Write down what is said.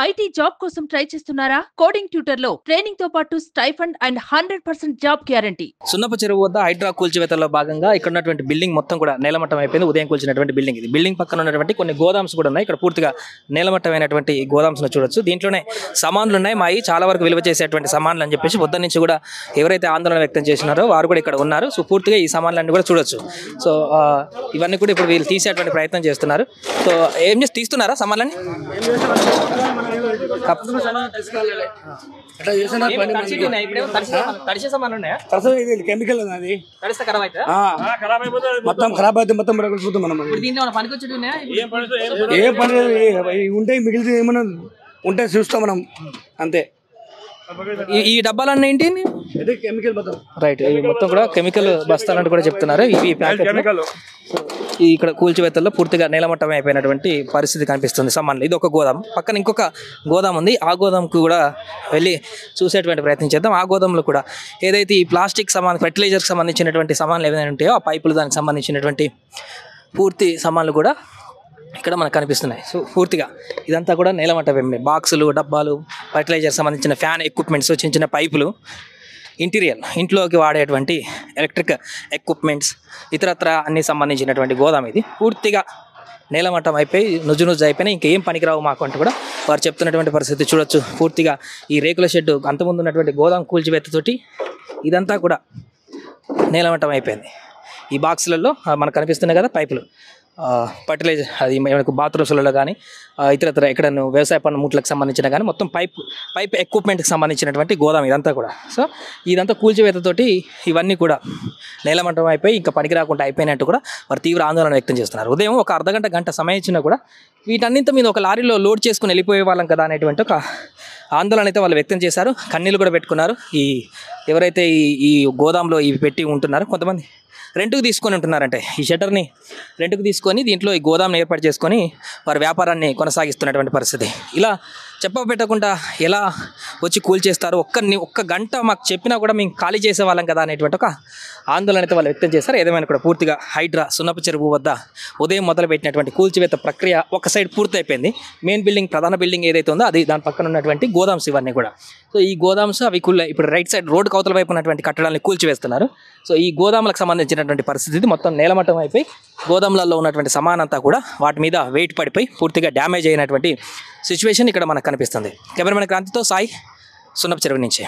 IT job కోసం try చేస్తున్నారా? Coding tutor లో ట్రైనింగ్ తో పాటు స్టైఫండ్ అండ్ 100% జాబ్ గ్యారంటీ. సున్నపు చెరువు వద్ద హైడ్రా కూల్చివేతల్లో భాగంగా ఇక్కడ ఉన్నటువంటి బిల్డింగ్ మొత్తం కూడా నేలమట్టం అయిపోయింది. ఉదయం కూల్చినటువంటి బిల్డింగ్ ఇది. బిల్డింగ్ పక్కన ఉన్నటువంటి కొన్ని గోదామ్స్ కూడా ఉన్నాయి. ఇక్కడ పూర్తిగా నేలమట్టమైనటువంటి గోదామ్స్ చూడొచ్చు. దీంట్లోనే సామాన్లు ఉన్నాయి. మాయి చాలా వరకు విలువ చేసేటువంటి సామాన్లు అని చెప్పేసి పొద్దున్న నుంచి కూడా ఎవరైతే ఆందోళన వ్యక్తం చేసినారో వారు కూడా ఇక్కడ ఉన్నారు. సో పూర్తిగా ఈ సామాన్లన్నీ కూడా చూడొచ్చు. సో ఇవన్నీ కూడా ఇప్పుడు వీళ్ళు తీసేటువంటి ప్రయత్నం చేస్తున్నారు. సో ఏం చేసి తీస్తున్నారా సామాన్లని? కెమికల్ మొత్తం ఖరాబ్ అయితే మొత్తం ఏ పని ఉంటే మిగిలితే ఏమన్నా ఉంటే చూస్తాం మనం అంతే. ఈ డబ్బాలన్నీ ఏంటి? కెమికల్ మొత్తం రైట్. ఇవి మొత్తం కూడా కెమికల్ బస్తాలంటూ కూడా చెప్తున్నారు. ఇవి ఇక్కడ కూల్చివేతల్లో పూర్తిగా నేలమట్టం అయిపోయినటువంటి పరిస్థితి కనిపిస్తుంది. సామాన్లు ఇది ఒక గోదాం, పక్కన ఇంకొక గోదాం ఉంది. ఆ గోదాంకు కూడా వెళ్ళి చూసేటువంటి ప్రయత్నం చేద్దాం. ఆ గోదాంలో కూడా ఏదైతే ఈ ప్లాస్టిక్ ఫెర్టిలైజర్కి సంబంధించినటువంటి సామాన్లు ఏదైనా ఉంటాయో ఆ పైపులు దానికి సంబంధించినటువంటి పూర్తి సామాన్లు కూడా ఇక్కడ మనకు కనిపిస్తున్నాయి. సో పూర్తిగా ఇదంతా కూడా నేలమట్టమే. బాక్సులు, డబ్బాలు, ఫర్టిలైజర్ సంబంధించిన ఫ్యాన్ ఎక్విప్మెంట్స్, చిన్న చిన్న పైపులు, ఇంటీరియర్ ఇంట్లోకి వాడేటువంటి ఎలక్ట్రిక్ ఎక్విప్మెంట్స్, ఇతరత్ర అన్ని సంబంధించినటువంటి గోదాం ఇది. పూర్తిగా నేలమట్టం అయిపోయి నుజ్జు అయిపోయినాయి. ఇంకేం పనికిరావు మాకు అంటూ కూడా వారు చెప్తున్నటువంటి పరిస్థితి చూడొచ్చు. పూర్తిగా ఈ రేకుల షెడ్డు అంతకుముందు ఉన్నటువంటి గోదాం కూల్చివేతతోటి ఇదంతా కూడా నేలమట్టం అయిపోయింది. ఈ బాక్సులలో మనకు కనిపిస్తున్నాయి కదా పైపులు, ఫర్టిలైజర్, అది మనకు బాత్రూమ్స్లలో కానీ ఇతరత్ర ఎక్కడ వ్యవసాయ పనిముట్లకు సంబంధించిన కానీ మొత్తం పైప్ ఎక్విప్మెంట్కి సంబంధించినటువంటి గోదాం ఇదంతా కూడా. సో ఇదంతా కూల్చివేతతోటి ఇవన్నీ కూడా నేలమట్టం అయిపోయి ఇంకా పనికి రాకుండా అయిపోయినట్టు కూడా వారు తీవ్ర ఆందోళన వ్యక్తం చేస్తున్నారు. ఉదయం ఒక గంట సమయం ఇచ్చినా కూడా వీటన్నింటి మీద ఒక లారీలో లోడ్ చేసుకుని వెళ్ళిపోయే వాళ్ళం కదా అనేటువంటి ఒక ఆందోళన అయితే వాళ్ళు వ్యక్తం చేశారు. కన్నీళ్ళు కూడా పెట్టుకున్నారు. ఎవరైతే ఈ గోదాంలో ఇవి పెట్టి ఉంటున్నారో కొంతమంది రెంట్కు తీసుకొని ఉంటున్నారంటే ఈ షట్టర్ని రెంట్కు తీసుకొని దీంట్లో ఈ గోదాంని ఏర్పాటు చేసుకొని వారి వ్యాపారాన్ని కొనసాగిస్తున్నటువంటి పరిస్థితి. ఇలా చెప్పబెట్టకుండా ఎలా వచ్చి కూల్చేస్తారు, ఒక్క గంట మాకు చెప్పినా కూడా మేము ఖాళీ చేసేవాళ్ళం కదా అనేటువంటి ఒక ఆందోళన అయితే వాళ్ళు వ్యక్తం చేస్తారు. ఏదేమైనా కూడా పూర్తిగా హైడ్రా సున్నపు చెరువు వద్ద ఉదయం మొదలుపెట్టినటువంటి కూల్చివేత ప్రక్రియ ఒక సైడ్ పూర్తి అయిపోయింది. మెయిన్ బిల్డింగ్, ప్రధాన బిల్డింగ్ ఏదైతే ఉందో అది దాని పక్కన ఉన్నటువంటి గోదామ్స్ ఇవన్నీ కూడా. సో ఈ గోదామ్స్ అవి ఇప్పుడు రైట్ సైడ్ రోడ్డు కవతల వైపు ఉన్నటువంటి కట్టడాన్ని కూల్చివేస్తున్నారు. సో ఈ గోదాములకు సంబంధించినటువంటి పరిస్థితి మొత్తం నేలమట్టం అయిపోయి గోదాములలో ఉన్నటువంటి సామానంతా కూడా వాటి మీద వెయిట్ పడిపోయి పూర్తిగా డ్యామేజ్ అయినటువంటి సిచ్యువేషన్ ఇక్కడ మనకు కనిపిస్తుంది. కెమెరామెన్ క్రాంతితో సాయి, సున్నపు చెరువు నుంచి.